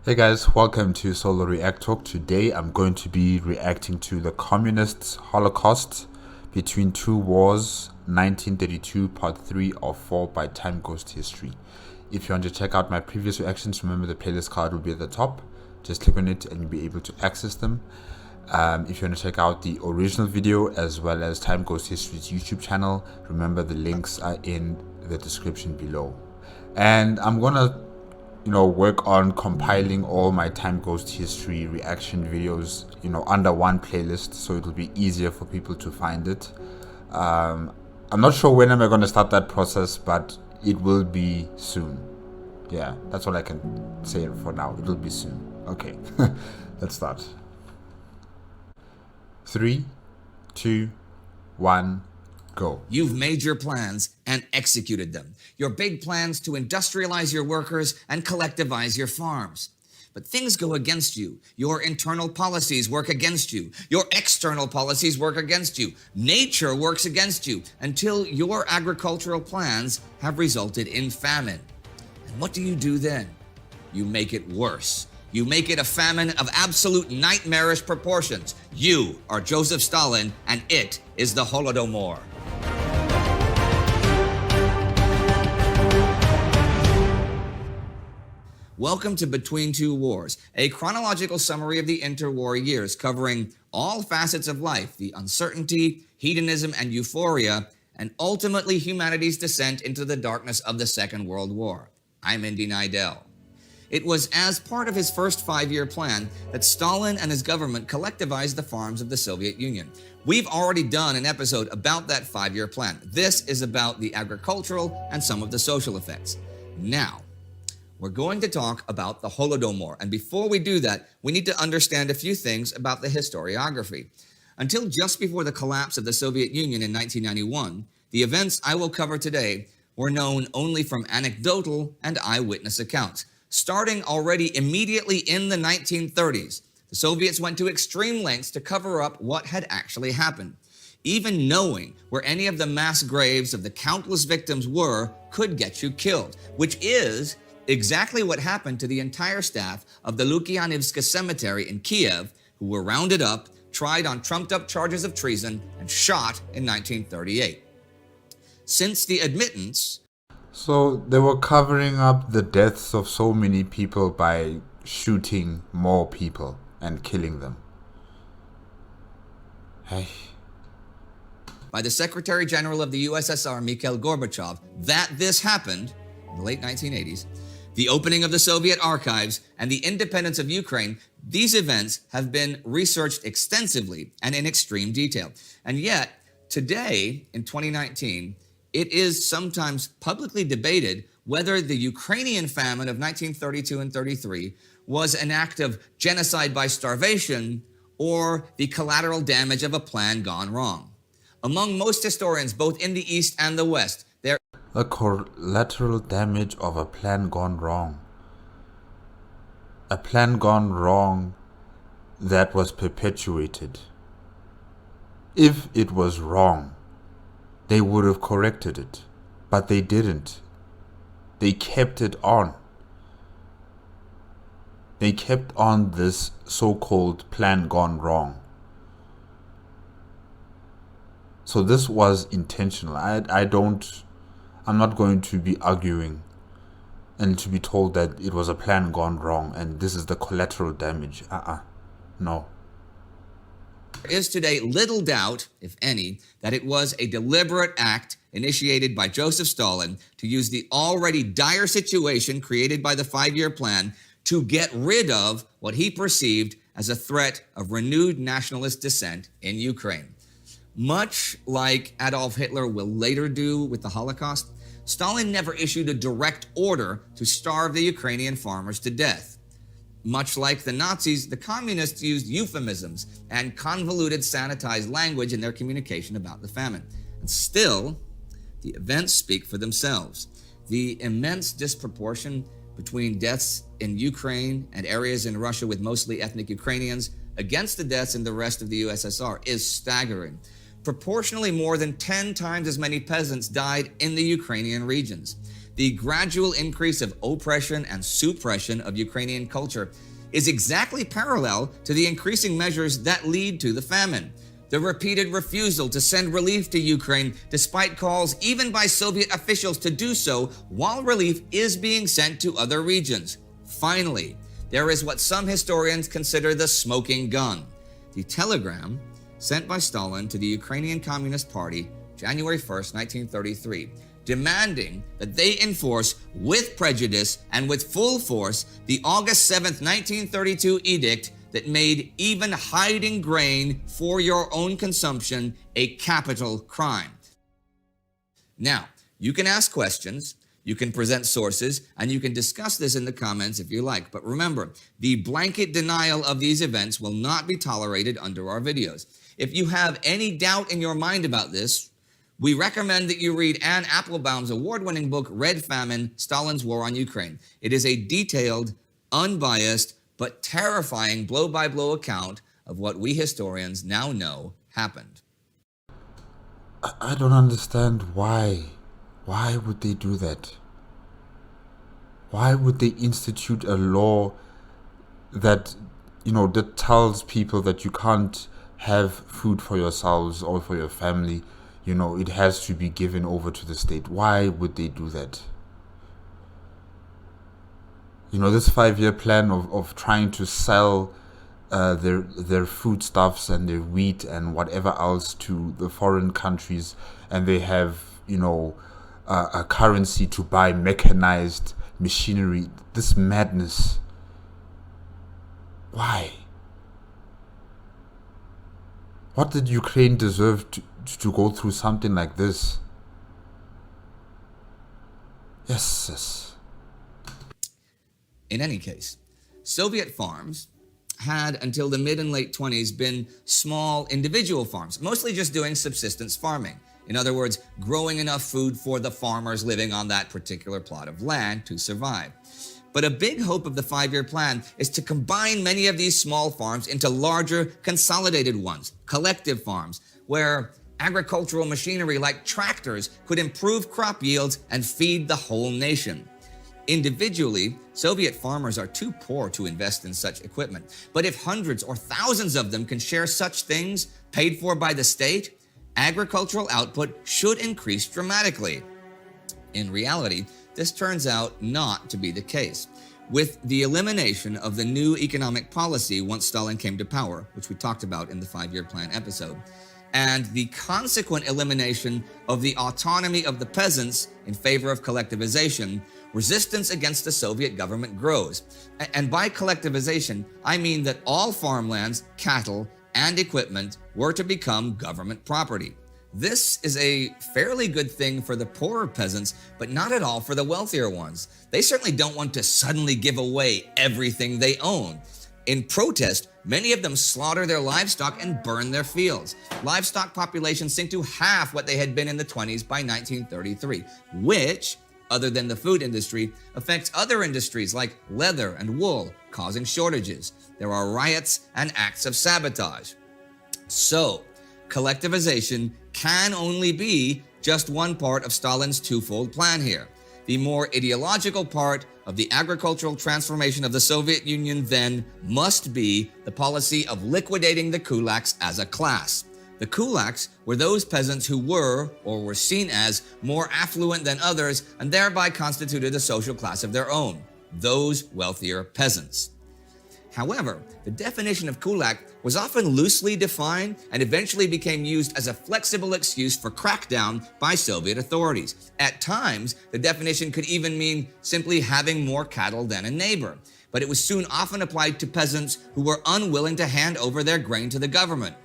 Hey guys, welcome to Solo React Talk. Today I'm going to be reacting to the Communist Holocaust between two wars, 1932 part 3 of 4 by Time Ghost History. If you want to check out my previous reactions, remember the playlist card will be at the top. Just click on it and you'll be able to access them. If you want to check out the original video as well as Time Ghost History's YouTube channel, remember the links are in the description below. And I'm gonna work on compiling all my Time Ghost History reaction videos, under one playlist, so it'll be easier for people to find it. I'm not sure when am I going to start that process, but it will be soon. Yeah, that's all I can say for now. It will be soon. Okay, let's start. 3, 2, 1. Go. You've made your plans and executed them. Your big plans to industrialize your workers and collectivize your farms. But things go against you. Your internal policies work against you. Your external policies work against you. Nature works against you until your agricultural plans have resulted in famine. And what do you do then? You make it worse. You make it a famine of absolute nightmarish proportions. You are Joseph Stalin, and it is the Holodomor. Welcome to Between Two Wars, a chronological summary of the interwar years covering all facets of life, the uncertainty, hedonism, and euphoria, and ultimately humanity's descent into the darkness of the Second World War. I'm Indy Nidell. It was as part of his first five-year plan that Stalin and his government collectivized the farms of the Soviet Union. We've already done an episode about that five-year plan. This is about the agricultural and some of the social effects. Now, we're going to talk about the Holodomor, and before we do that, we need to understand a few things about the historiography. Until just before the collapse of the Soviet Union in 1991, the events I will cover today were known only from anecdotal and eyewitness accounts. Starting already immediately in the 1930s, the Soviets went to extreme lengths to cover up what had actually happened. Even knowing where any of the mass graves of the countless victims were could get you killed, which is exactly what happened to the entire staff of the Lukyanivska Cemetery in Kiev, who were rounded up, tried on trumped-up charges of treason, and shot in 1938. Since the admittance... So they were covering up the deaths of so many people by shooting more people and killing them. Hey. By the Secretary General of the USSR, Mikhail Gorbachev, that this happened in the late 1980s, the opening of the Soviet archives, and the independence of Ukraine, these events have been researched extensively and in extreme detail. And yet, today, in 2019, it is sometimes publicly debated whether the Ukrainian famine of 1932 and 33 was an act of genocide by starvation or the collateral damage of a plan gone wrong. Among most historians, both in the East and the West, there the collateral damage of a plan gone wrong. A plan gone wrong that was perpetuated. If it was wrong, they would have corrected it, but they didn't. They kept it on. They kept on this so-called plan gone wrong. So this was intentional. I'm not going to be arguing and to be told that it was a plan gone wrong and this is the collateral damage. No. There is today little doubt, if any, that it was a deliberate act initiated by Joseph Stalin to use the already dire situation created by the five-year plan to get rid of what he perceived as a threat of renewed nationalist dissent in Ukraine. Much like Adolf Hitler will later do with the Holocaust, Stalin never issued a direct order to starve the Ukrainian farmers to death. Much like the Nazis, the communists used euphemisms and convoluted sanitized language in their communication about the famine. And still, the events speak for themselves. The immense disproportion between deaths in Ukraine and areas in Russia with mostly ethnic Ukrainians against the deaths in the rest of the USSR is staggering. Proportionally more than 10 times as many peasants died in the Ukrainian regions. the gradual increase of oppression and suppression of Ukrainian culture is exactly parallel to the increasing measures that lead to the famine. The repeated refusal to send relief to Ukraine, despite calls even by Soviet officials to do so, while relief is being sent to other regions. Finally, there is what some historians consider the smoking gun: the telegram sent by Stalin to the Ukrainian Communist Party January 1st, 1933, demanding that they enforce with prejudice and with full force the August 7th, 1932 edict that made even hiding grain for your own consumption a capital crime. Now, you can ask questions, you can present sources, and you can discuss this in the comments if you like. But remember, the blanket denial of these events will not be tolerated under our videos. If you have any doubt in your mind about this, we recommend that you read Anne Applebaum's award-winning book, Red Famine: Stalin's War on Ukraine. It is a detailed, unbiased, but terrifying blow-by-blow account of what we historians now know happened. I don't understand why. Why would they do that? Why would they institute a law that, that tells people that you can't have food for yourselves or for your family? It has to be given over to the state. Why would they do that? This 5-year plan of trying to sell their foodstuffs and their wheat and whatever else to the foreign countries, and they have, a currency to buy mechanized machinery. This madness. Why? What did Ukraine deserve to go through something like this? Yes. In any case, Soviet farms had, until the mid and late 20s, been small individual farms, mostly just doing subsistence farming. In other words, growing enough food for the farmers living on that particular plot of land to survive. But a big hope of the 5-year plan is to combine many of these small farms into larger, consolidated ones, collective farms, where agricultural machinery like tractors could improve crop yields and feed the whole nation. Individually, Soviet farmers are too poor to invest in such equipment. But if hundreds or thousands of them can share such things paid for by the state, agricultural output should increase dramatically. In reality, this turns out not to be the case. With the elimination of the new economic policy once Stalin came to power, which we talked about in the 5-year plan episode, and the consequent elimination of the autonomy of the peasants in favor of collectivization, resistance against the Soviet government grows. And by collectivization, I mean that all farmlands, cattle, and equipment were to become government property. This is a fairly good thing for the poorer peasants, but not at all for the wealthier ones. They certainly don't want to suddenly give away everything they own. In protest, many of them slaughter their livestock and burn their fields. Livestock populations sink to half what they had been in the 20s by 1933, which, other than the food industry, affects other industries like leather and wool, causing shortages. There are riots and acts of sabotage. So, collectivization can only be just one part of Stalin's twofold plan here. The more ideological part of the agricultural transformation of the Soviet Union then must be the policy of liquidating the kulaks as a class. The kulaks were those peasants who were, or were seen as, more affluent than others and thereby constituted a social class of their own, those wealthier peasants. However, the definition of kulak was often loosely defined and eventually became used as a flexible excuse for crackdown by Soviet authorities. At times, the definition could even mean simply having more cattle than a neighbor, but it was soon often applied to peasants who were unwilling to hand over their grain to the government,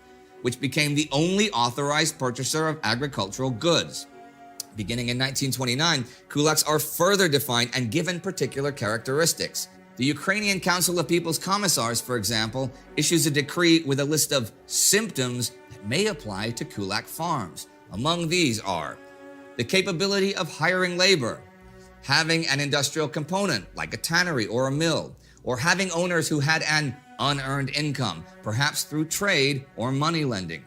which became the only authorized purchaser of agricultural goods. Beginning in 1929, kulaks are further defined and given particular characteristics. The Ukrainian Council of People's Commissars, for example, issues a decree with a list of symptoms that may apply to kulak farms. Among these are the capability of hiring labor, having an industrial component like a tannery or a mill, or having owners who had an unearned income, perhaps through trade or money lending.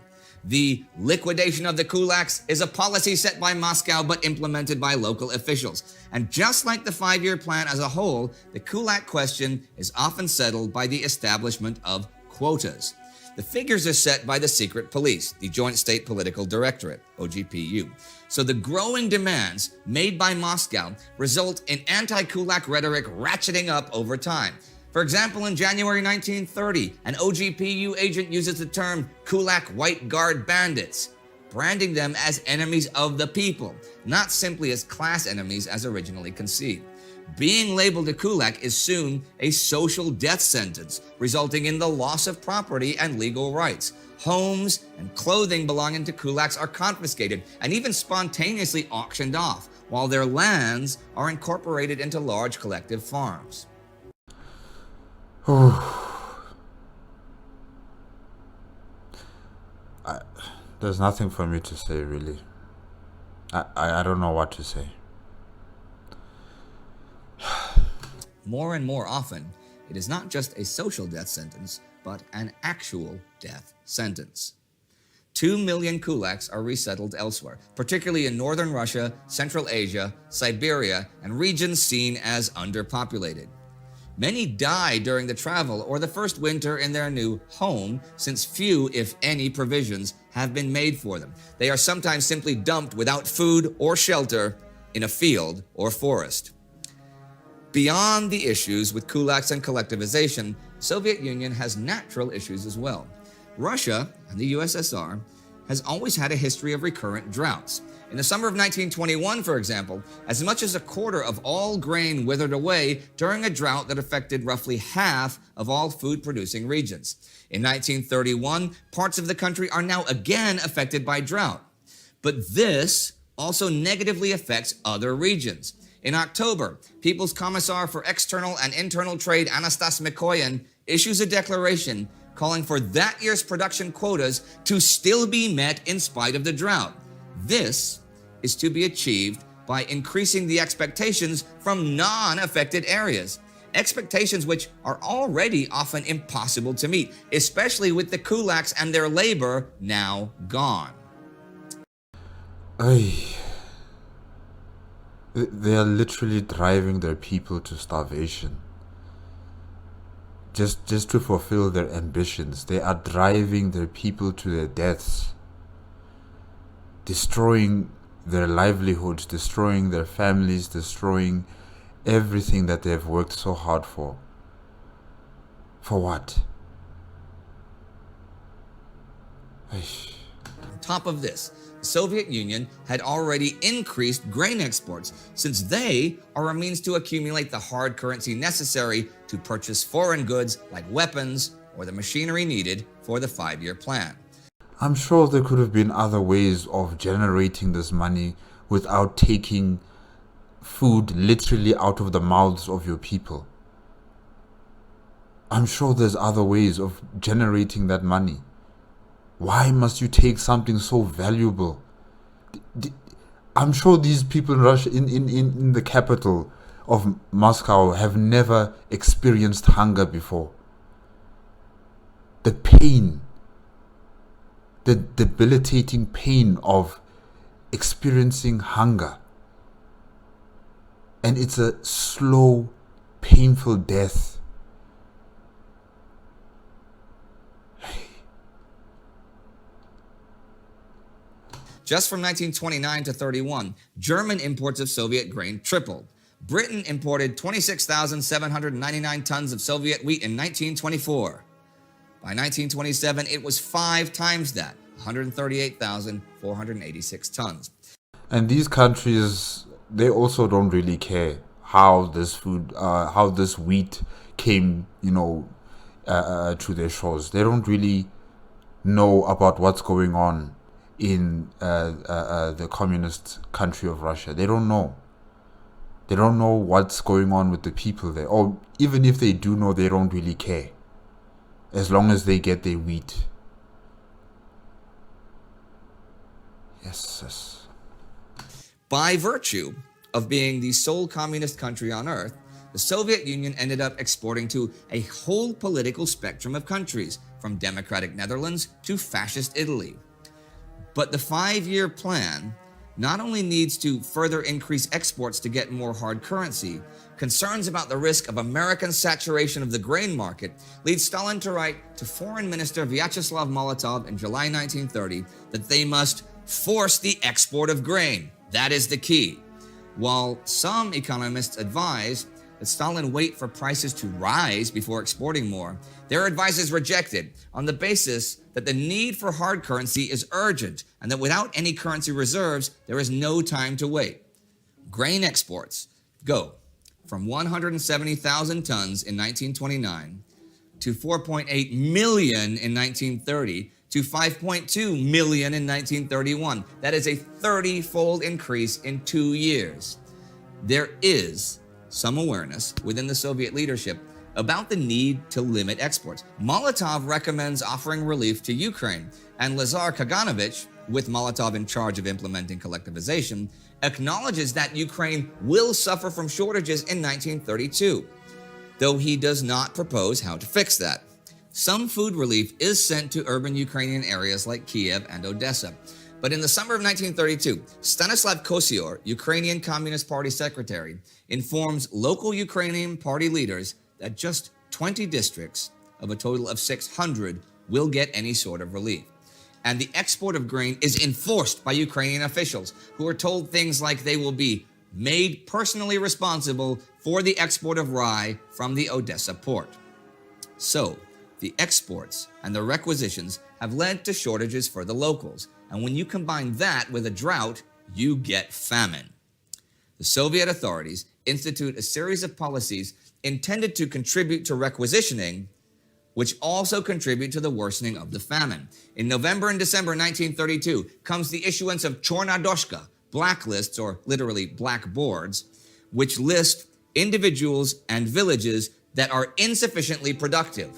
The liquidation of the kulaks is a policy set by Moscow but implemented by local officials. And just like the 5-year plan as a whole, the kulak question is often settled by the establishment of quotas. The figures are set by the secret police, the Joint State Political Directorate, OGPU. So the growing demands made by Moscow result in anti-kulak rhetoric ratcheting up over time. For example, in January 1930, an OGPU agent uses the term kulak white guard bandits, branding them as enemies of the people, not simply as class enemies as originally conceived. Being labeled a kulak is soon a social death sentence, resulting in the loss of property and legal rights. Homes and clothing belonging to kulaks are confiscated and even spontaneously auctioned off, while their lands are incorporated into large collective farms. There's nothing for me to say, really. I don't know what to say. More and more often, it is not just a social death sentence, but an actual death sentence. 2 million kulaks are resettled elsewhere, particularly in northern Russia, Central Asia, Siberia, and regions seen as underpopulated. Many die during the travel or the first winter in their new home, since few, if any, provisions have been made for them. They are sometimes simply dumped without food or shelter in a field or forest. Beyond the issues with kulaks and collectivization, the Soviet Union has natural issues as well. Russia and the USSR has always had a history of recurrent droughts. In the summer of 1921, for example, as much as a quarter of all grain withered away during a drought that affected roughly half of all food-producing regions. In 1931, parts of the country are now again affected by drought. But this also negatively affects other regions. In October, People's Commissar for External and Internal Trade Anastas Mikoyan issues a declaration calling for that year's production quotas to still be met in spite of the drought. This is to be achieved by increasing the expectations from non-affected areas, expectations which are already often impossible to meet, especially with the kulaks and their labor now gone. They are literally driving their people to starvation. Just to fulfill their ambitions. They are driving their people to their deaths. Destroying their livelihoods, destroying their families, destroying everything that they have worked so hard for. For what? On top of this, the Soviet Union had already increased grain exports, since they are a means to accumulate the hard currency necessary to purchase foreign goods like weapons or the machinery needed for the 5-year plan. I'm sure there could have been other ways of generating this money without taking food literally out of the mouths of your people. I'm sure there's other ways of generating that money. Why must you take something so valuable? I'm sure these people in Russia, in the capital of Moscow, have never experienced hunger before. The pain, the debilitating pain of experiencing hunger. And it's a slow, painful death. Just from 1929 to 31, German imports of Soviet grain tripled. Britain imported 26,799 tons of Soviet wheat in 1924. By 1927, it was 5 times that, 138,486 tons. And these countries, they also don't really care how this food, how this wheat came, to their shores. They don't really know about what's going on in the communist country of Russia. They don't know. They don't know what's going on with the people there. Or even if they do know, they don't really care. As long as they get their wheat. Yes. By virtue of being the sole communist country on earth, the Soviet Union ended up exporting to a whole political spectrum of countries, from democratic Netherlands to fascist Italy. But the 5-year plan not only needs to further increase exports to get more hard currency, concerns about the risk of American saturation of the grain market lead Stalin to write to Foreign Minister Vyacheslav Molotov in July 1930 that they must force the export of grain. That is the key. While some economists advise that Stalin wait for prices to rise before exporting more, their advice is rejected on the basis that the need for hard currency is urgent and that without any currency reserves, there is no time to wait. Grain exports go from 170,000 tons in 1929 to 4.8 million in 1930 to 5.2 million in 1931. That is a 30-fold increase in 2 years. There is some awareness within the Soviet leadership about the need to limit exports. Molotov recommends offering relief to Ukraine, and Lazar Kaganovich, with Molotov in charge of implementing collectivization, acknowledges that Ukraine will suffer from shortages in 1932, though he does not propose how to fix that. Some food relief is sent to urban Ukrainian areas like Kiev and Odessa. But in the summer of 1932, Stanislav Kosior, Ukrainian Communist Party secretary, informs local Ukrainian party leaders that just 20 districts of a total of 600 will get any sort of relief. And the export of grain is enforced by Ukrainian officials, who are told things like they will be made personally responsible for the export of rye from the Odessa port. So, the exports and the requisitions have led to shortages for the locals, and when you combine that with a drought, you get famine. The Soviet authorities institute a series of policies intended to contribute to requisitioning, which also contribute to the worsening of the famine. In November and December 1932 comes the issuance of Chornadoshka, blacklists, or literally blackboards, which list individuals and villages that are insufficiently productive.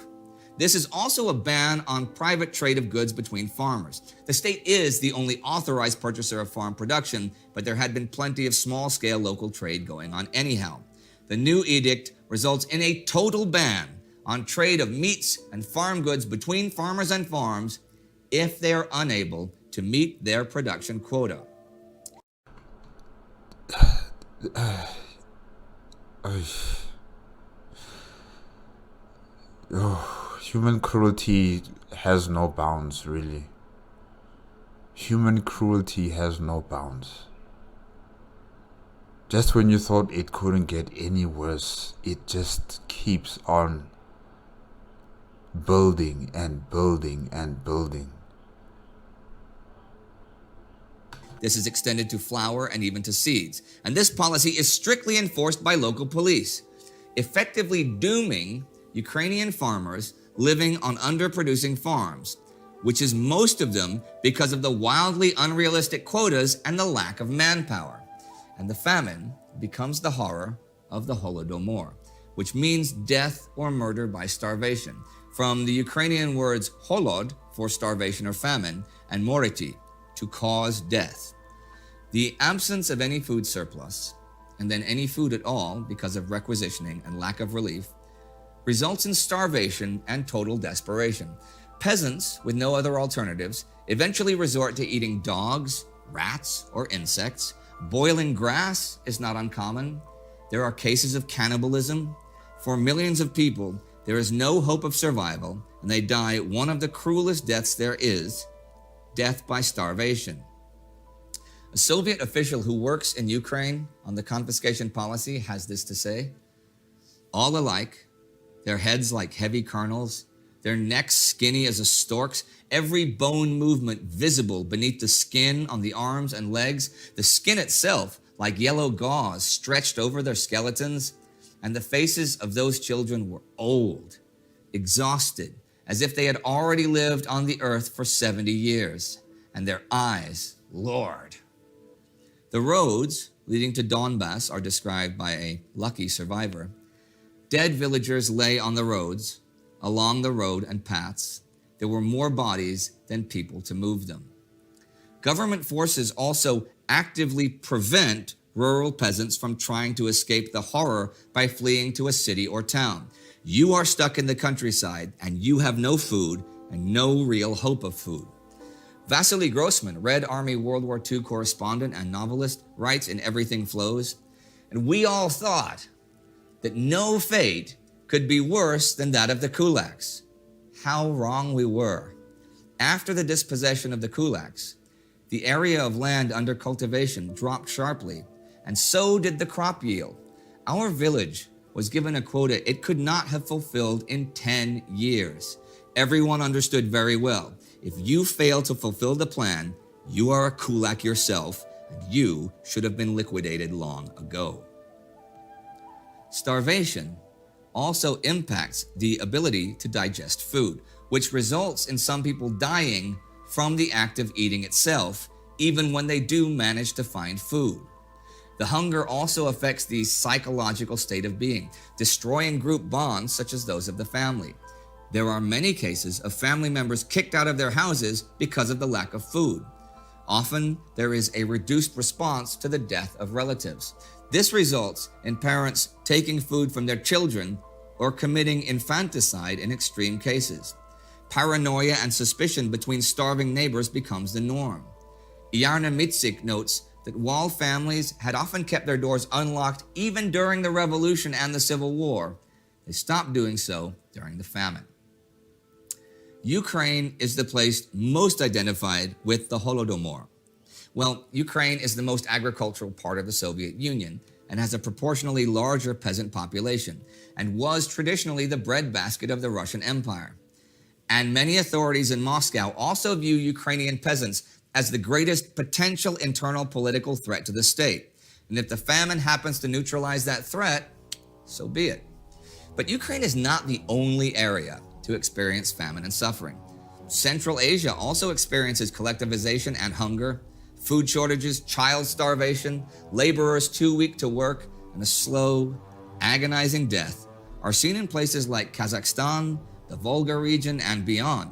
This is also a ban on private trade of goods between farmers. The state is the only authorized purchaser of farm production, but there had been plenty of small-scale local trade going on anyhow. The new edict results in a total ban on trade of meats and farm goods between farmers and farms if they are unable to meet their production quota. Human cruelty has no bounds, really. Human cruelty has no bounds. Just when you thought it couldn't get any worse, it just keeps on building and building and building. This is extended to flour and even to seeds. And this policy is strictly enforced by local police, effectively dooming Ukrainian farmers living on underproducing farms, which is most of them because of the wildly unrealistic quotas and the lack of manpower. And the famine becomes the horror of the Holodomor, which means death or murder by starvation, from the Ukrainian words holod, for starvation or famine, and moriti, to cause death. The absence of any food surplus, and then any food at all because of requisitioning and lack of relief, results in starvation and total desperation. Peasants, with no other alternatives, eventually resort to eating dogs, rats, or insects. Boiling grass is not uncommon. There are cases of cannibalism. For millions of people, there is no hope of survival, and they die one of the cruelest deaths there is, death by starvation. A Soviet official who works in Ukraine on the confiscation policy has this to say: all alike, their heads like heavy kernels, their necks skinny as a stork's, every bone movement visible beneath the skin on the arms and legs, the skin itself like yellow gauze stretched over their skeletons, and the faces of those children were old, exhausted, as if they had already lived on the earth for 70 years, and their eyes, Lord. The roads leading to Donbass are described by a lucky survivor. Dead villagers lay on the roads, along the road and paths. There were more bodies than people to move them. Government forces also actively prevent rural peasants from trying to escape the horror by fleeing to a city or town. You are stuck in the countryside and you have no food and no real hope of food. Vasily Grossman, Red Army World War II correspondent and novelist, writes in Everything Flows, and we all thought that no fate could be worse than that of the kulaks. How wrong we were. After the dispossession of the kulaks, the area of land under cultivation dropped sharply, and so did the crop yield. Our village was given a quota it could not have fulfilled in 10 years. Everyone understood very well. If you fail to fulfill the plan, you are a kulak yourself, and you should have been liquidated long ago. Starvation also impacts the ability to digest food, which results in some people dying from the act of eating itself, even when they do manage to find food. The hunger also affects the psychological state of being, destroying group bonds such as those of the family. There are many cases of family members kicked out of their houses because of the lack of food. Often, there is a reduced response to the death of relatives. This results in parents taking food from their children or committing infanticide in extreme cases. Paranoia and suspicion between starving neighbors becomes the norm. Iarna Mitzik notes that while families had often kept their doors unlocked even during the Revolution and the Civil War, they stopped doing so during the famine. Ukraine is the place most identified with the Holodomor. Well, Ukraine is the most agricultural part of the Soviet Union and has a proportionally larger peasant population, and was traditionally the breadbasket of the Russian Empire. And many authorities in Moscow also view Ukrainian peasants as the greatest potential internal political threat to the state. And if the famine happens to neutralize that threat, so be it. But Ukraine is not the only area to experience famine and suffering. Central Asia also experiences collectivization and hunger, food shortages, child starvation, laborers too weak to work, and a slow, agonizing death are seen in places like Kazakhstan, the Volga region, and beyond.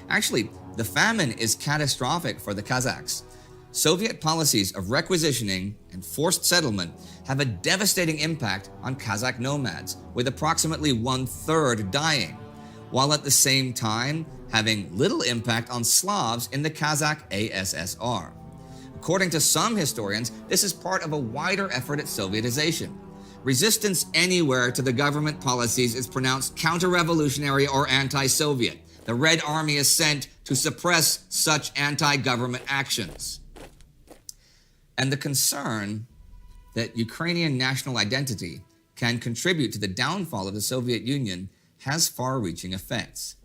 Actually, the famine is catastrophic for the Kazakhs. Soviet policies of requisitioning and forced settlement have a devastating impact on Kazakh nomads, with approximately 1/3 dying, while at the same time having little impact on Slavs in the Kazakh ASSR. According to some historians, this is part of a wider effort at Sovietization. Resistance anywhere to the government policies is pronounced counter-revolutionary or anti-Soviet. The Red Army is sent to suppress such anti-government actions. And the concern that Ukrainian national identity can contribute to the downfall of the Soviet Union has far-reaching effects.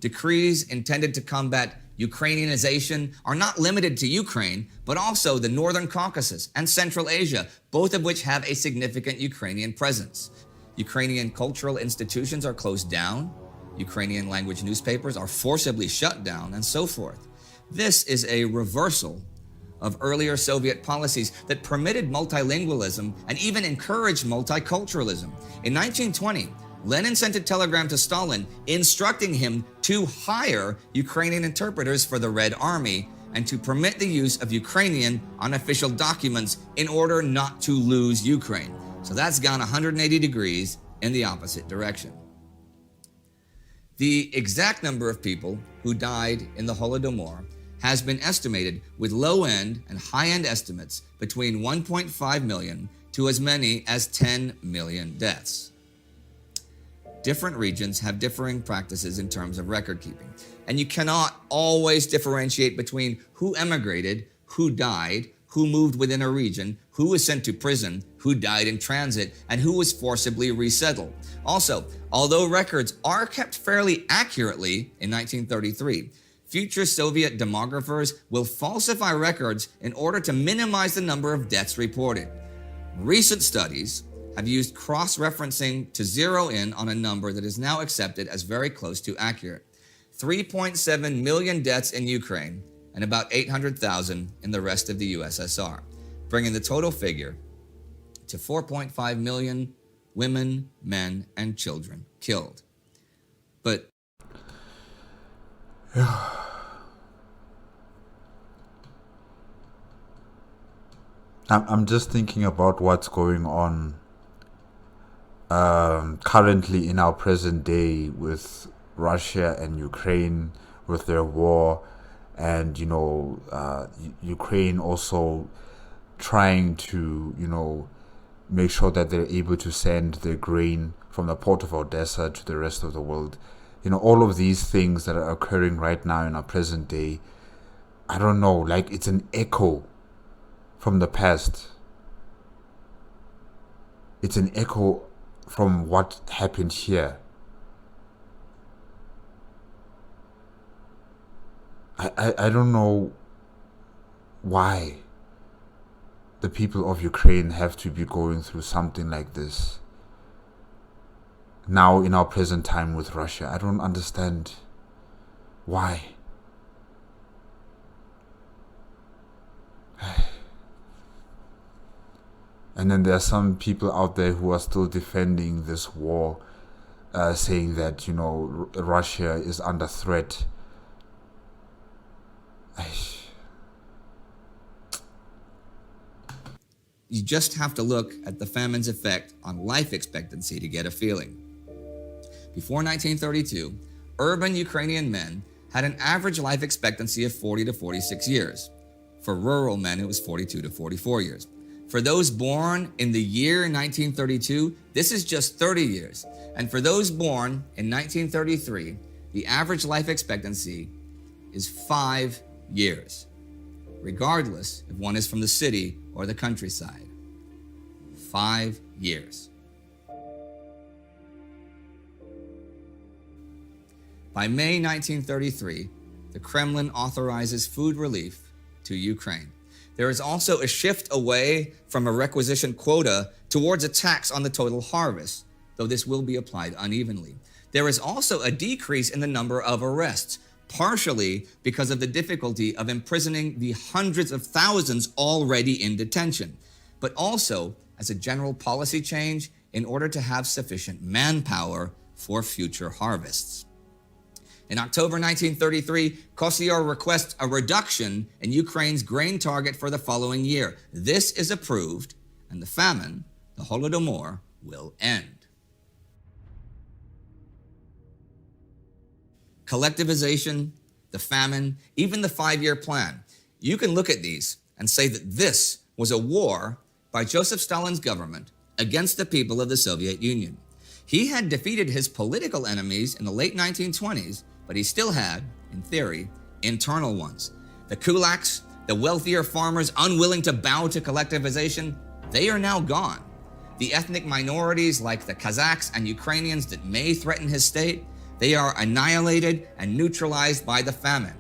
Decrees intended to combat Ukrainianization are not limited to Ukraine, but also the Northern Caucasus and Central Asia, both of which have a significant Ukrainian presence. Ukrainian cultural institutions are closed down, Ukrainian language newspapers are forcibly shut down, and so forth. This is a reversal of earlier Soviet policies that permitted multilingualism and even encouraged multiculturalism. In 1920, Lenin sent a telegram to Stalin instructing him to hire Ukrainian interpreters for the Red Army and to permit the use of Ukrainian on official documents in order not to lose Ukraine. So that's gone 180 degrees in the opposite direction. The exact number of people who died in the Holodomor has been estimated, with low-end and high-end estimates, between 1.5 million to as many as 10 million deaths. Different regions have differing practices in terms of record keeping, and you cannot always differentiate between who emigrated, who died, who moved within a region, who was sent to prison, who died in transit, and who was forcibly resettled. Also, although records are kept fairly accurately in 1933, future Soviet demographers will falsify records in order to minimize the number of deaths reported. Recent studies have used cross-referencing to zero in on a number that is now accepted as very close to accurate: 3.7 million deaths in Ukraine and about 800,000 in the rest of the USSR, bringing the total figure to 4.5 million women, men, and children killed. But I'm just thinking about what's going on currently in our present day with Russia and Ukraine, with their war, and Ukraine also trying to make sure that they're able to send their grain from the port of Odessa to the rest of the world. All of these things that are occurring right now in our present day, I don't know, like it's an echo from the past. It's an echo from what happened here. I don't know why the people of Ukraine have to be going through something like this now in our present time with Russia. I don't understand why. And then there are some people out there who are still defending this war, saying that Russia is under threat. You just have to look at the famine's effect on life expectancy to get a feeling. Before 1932, urban Ukrainian men had an average life expectancy of 40 to 46 years. For rural men, it was 42 to 44 years. For those born in the year 1932, this is just 30 years. And for those born in 1933, the average life expectancy is 5 years, regardless if one is from the city or the countryside. 5 years. By May 1933, the Kremlin authorizes food relief to Ukraine. There is also a shift away from a requisition quota towards a tax on the total harvest, though this will be applied unevenly. There is also a decrease in the number of arrests, partially because of the difficulty of imprisoning the hundreds of thousands already in detention, but also as a general policy change in order to have sufficient manpower for future harvests. In October 1933, Kosyar requests a reduction in Ukraine's grain target for the following year. This is approved, and the famine, the Holodomor, will end. Collectivization, the famine, even the 5-year plan. You can look at these and say that this was a war by Joseph Stalin's government against the people of the Soviet Union. He had defeated his political enemies in the late 1920s, but he still had, in theory, internal ones. The kulaks, the wealthier farmers unwilling to bow to collectivization, they are now gone. The ethnic minorities like the Kazakhs and Ukrainians that may threaten his state, they are annihilated and neutralized by the famine.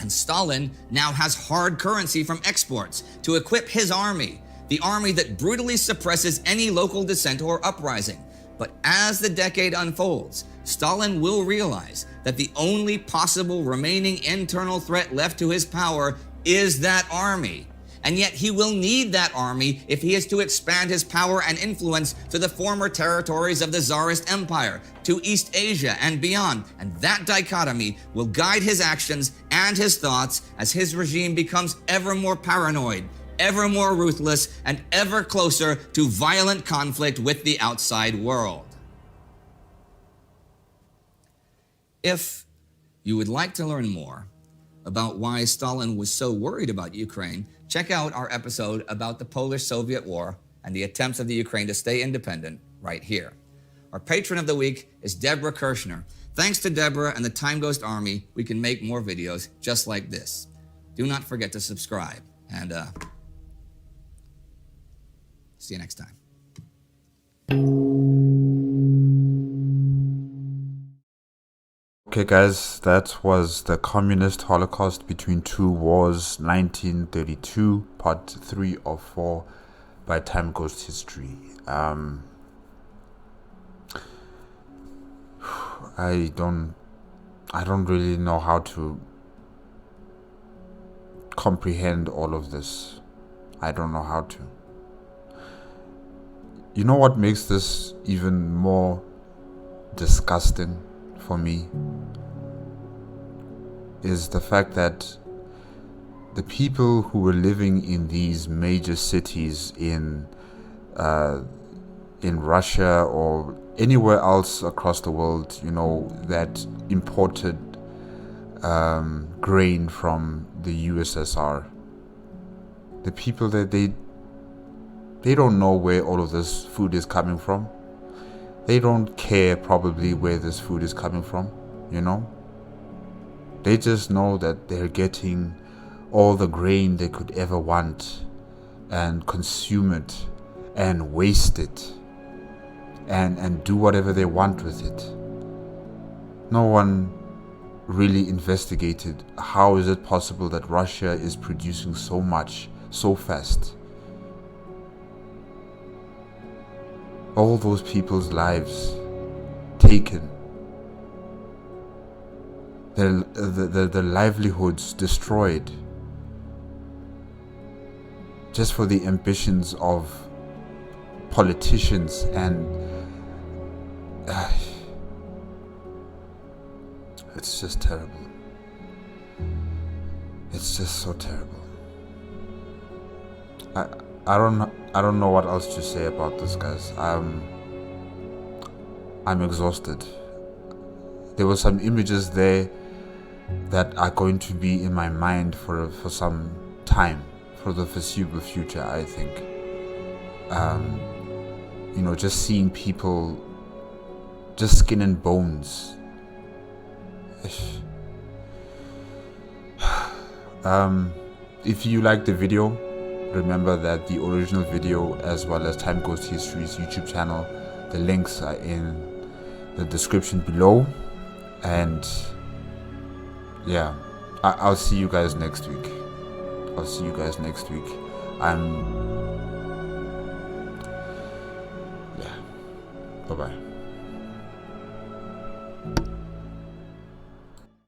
And Stalin now has hard currency from exports to equip his army, the army that brutally suppresses any local dissent or uprising. But as the decade unfolds, Stalin will realize that the only possible remaining internal threat left to his power is that army. And yet he will need that army if he is to expand his power and influence to the former territories of the Tsarist Empire, to East Asia and beyond. And that dichotomy will guide his actions and his thoughts as his regime becomes ever more paranoid, ever more ruthless, and ever closer to violent conflict with the outside world. If you would like to learn more about why Stalin was so worried about Ukraine, check out our episode about the Polish-Soviet War and the attempts of the Ukraine to stay independent right here. Our patron of the week is Deborah Kirshner. Thanks to Deborah and the Time Ghost Army, we can make more videos just like this. Do not forget to subscribe, and see you next time. Okay guys, that was the Communist Holocaust Between Two Wars 1932 part 3 of 4 by Time Ghost History. I don't really know how to comprehend all of this. I don't know how to. You know what makes this even more disgusting for me is the fact that the people who were living in these major cities in Russia or anywhere else across the world, that imported grain from the USSR. The people that they don't know where all of this food is coming from. They don't care probably where this food is coming from, you know? They just know that they're getting all the grain they could ever want and consume it and waste it and do whatever they want with it. No one really investigated how is it possible that Russia is producing so much so fast. All those people's lives taken, their livelihoods destroyed, just for the ambitions of politicians. And it's just terrible. It's just so terrible. I don't know what else to say about this, guys. I'm exhausted. There were some images there that are going to be in my mind for some time, for the foreseeable future, I think. Just seeing people, just skin and bones. If you like the video, remember that the original video as well as Time Ghost History's YouTube channel, the links are in the description below. And yeah, I'll see you guys next week. Bye-bye.